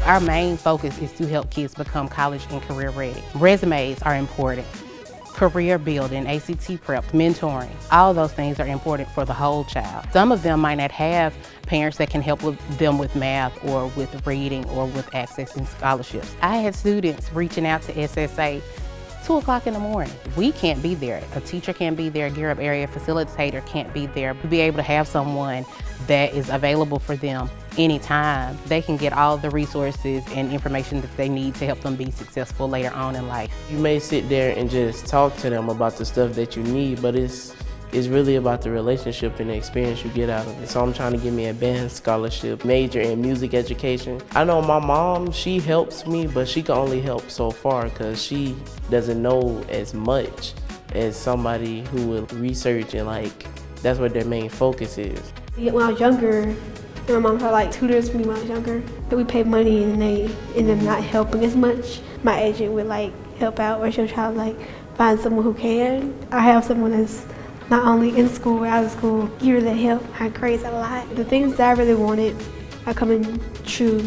Our main focus is to help kids become college and career ready. Resumes are important. Career building, ACT prep, mentoring, all those things are important for the whole child. Some of them might not have parents that can help them with math or with reading or with accessing scholarships. I had students reaching out to SSA 2 o'clock in the morning. We can't be there. A teacher can't be there. Gear Up area facilitator can't be there. To be able to have someone that is available for them anytime, they can get all the resources and information that they need to help them be successful later on in life. You may sit there and just talk to them about the stuff that you need, but it's really about the relationship and the experience you get out of it. So I'm trying to get me a band scholarship, major in music education. I know my mom, she helps me, but she can only help so far because she doesn't know as much as somebody who will research and that's what their main focus is. When I was younger, my mom had tutors for me when I was younger. But we paid money and they ended up not helping as much. My agent would help out, or she'll try to find someone who can. I have someone that's not only in school but out of school, give her the help. My grades a lot. The things that I really wanted are coming true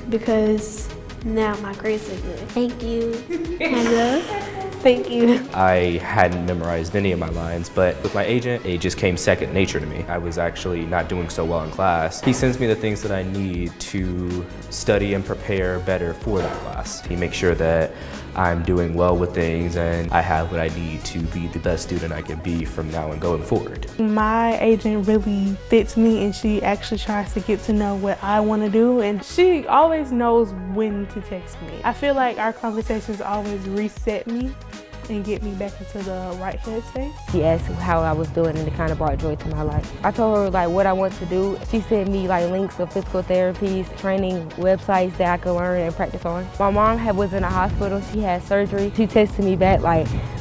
because now my grades are good. Thank you, my love. Thank you. I hadn't memorized any of my lines, but with my agent, it just came second nature to me. I was actually not doing so well in class. He sends me the things that I need to study and prepare better for that class. He makes sure that I'm doing well with things and I have what I need to be the best student I can be from now and going forward. My agent really fits me and she actually tries to get to know what I want to do, and she always knows when to text me. I feel like our conversations always reset me and get me back into the right headspace. She asked how I was doing and it kind of brought joy to my life. I told her what I want to do. She sent me links of physical therapies, training websites that I could learn and practice on. My mom was in the hospital. She had surgery. She texted me back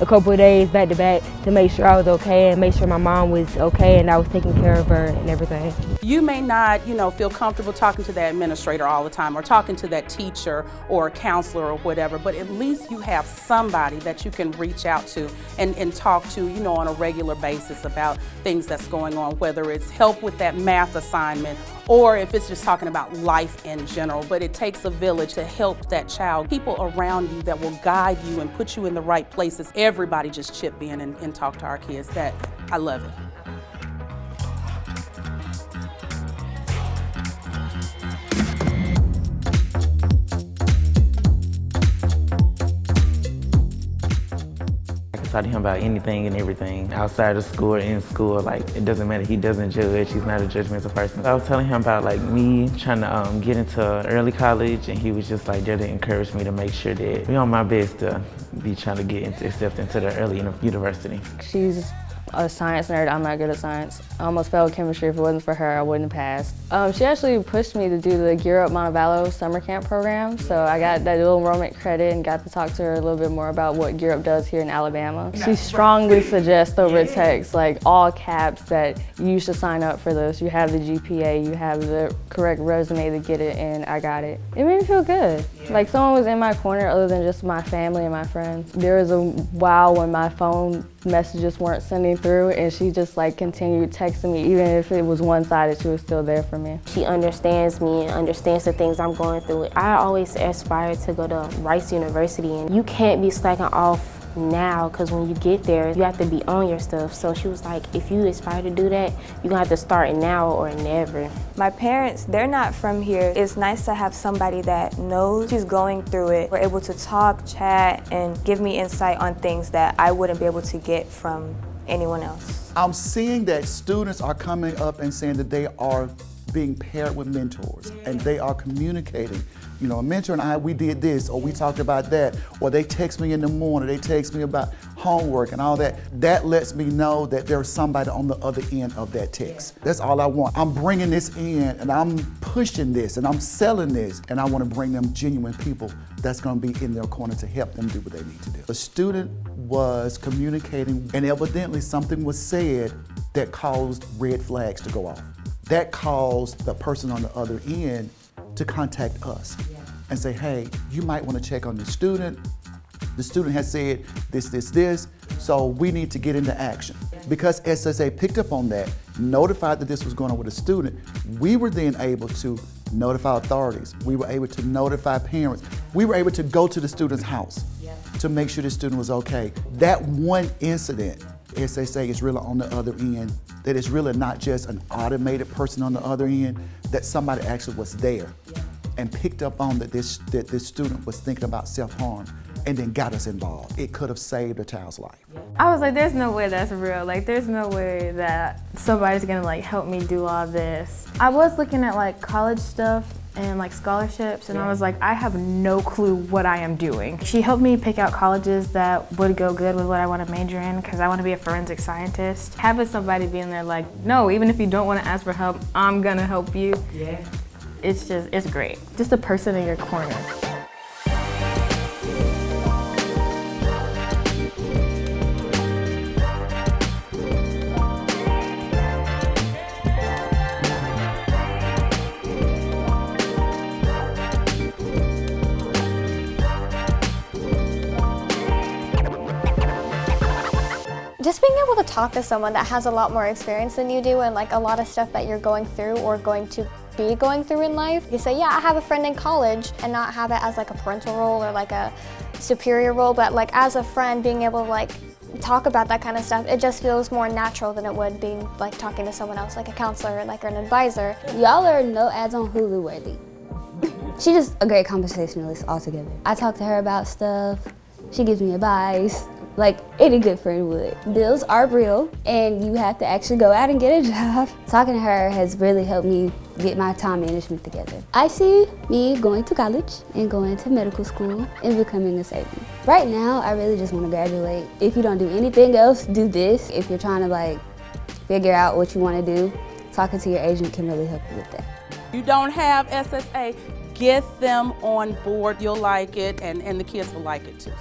a couple of days back to back to make sure I was okay and make sure my mom was okay and I was taking care of her and everything. You may not, feel comfortable talking to that administrator all the time or talking to that teacher or counselor or whatever, but at least you have somebody that you can reach out to and talk to, on a regular basis about things that's going on, whether it's help with that math assignment or if it's just talking about life in general. But it takes a village to help that child. People around you that will guide you and put you in the right places. Everybody just chip in and talk to our kids. I love it. Talk to him about anything and everything outside of school or in school. It doesn't matter. He doesn't judge. He's not a judgmental person. I was telling him about me trying to get into early college, and he was just there to encourage me to make sure that we on my best to be trying to get accepted into the early university. She's a science nerd. I'm not good at science. I almost failed chemistry. If it wasn't for her, I wouldn't have passed. She actually pushed me to do the Gear Up Montevallo summer camp program, so I got that dual enrollment credit and got to talk to her a little bit more about what Gear Up does here in Alabama. She strongly suggests over text, all caps, that you should sign up for this. You have the GPA, you have the correct resume to get it, and I got it. It made me feel good. Someone was in my corner other than just my family and my friends. There was a while when my phone messages weren't sending through, and she just continued texting me. Even if it was one-sided, she was still there for me. She understands me and understands the things I'm going through. I always aspire to go to Rice University, and you can't be slacking off now, because when you get there, you have to be on your stuff. So she was like, if you aspire to do that, you're gonna have to start now or never. My parents, they're not from here. It's nice to have somebody that knows she's going through it. We're able to talk, chat, and give me insight on things that I wouldn't be able to get from anyone else. I'm seeing that students are coming up and saying that they are being paired with mentors and they are communicating. A mentor and I, we did this, or we talked about that, or they text me in the morning, they text me about homework and all that. That lets me know that there's somebody on the other end of that text. That's all I want. I'm bringing this in and I'm pushing this and I'm selling this, and I want to bring them genuine people that's going to be in their corner to help them do what they need to do. The student was communicating, and evidently something was said that caused red flags to go off. That caused the person on the other end to contact us and say, hey, you might want to check on the student. The student has said this, so we need to get into action. Because SSA picked up on that, notified that this was going on with a student, we were then able to notify authorities. We were able to notify parents. We were able to go to the student's house to make sure the student was okay. That one incident, as they say, is really on the other end, that it's really not just an automated person on the other end, that somebody actually was there and picked up on that this student was thinking about self-harm and then got us involved. It could have saved a child's life. I was like, there's no way that's real. Like, there's no way that somebody's gonna like help me do all this. I was looking at like college stuff and like scholarships, and I was like, I have no clue what I am doing. She helped me pick out colleges that would go good with what I want to major in, because I want to be a forensic scientist. Having somebody being there like, no, even if you don't want to ask for help, I'm gonna help you. Yeah. It's great. Just a person in your corner. Just being able to talk to someone that has a lot more experience than you do and like a lot of stuff that you're going through or going to be going through in life. You say, yeah, I have a friend in college, and not have it as like a parental role or like a superior role, but like as a friend being able to like talk about that kind of stuff, it just feels more natural than it would being like talking to someone else, like a counselor or like an advisor. Y'all are no ads on Hulu worthy. She's just a great conversationalist altogether. I talk to her about stuff, she gives me advice, like any good friend would. Bills are real, and you have to actually go out and get a job. Talking to her has really helped me get my time management together. I see me going to college and going to medical school and becoming a surgeon. Right now, I really just want to graduate. If you don't do anything else, do this. If you're trying to like figure out what you want to do, talking to your agent can really help you with that. You don't have SSA, get them on board. You'll like it, and the kids will like it too.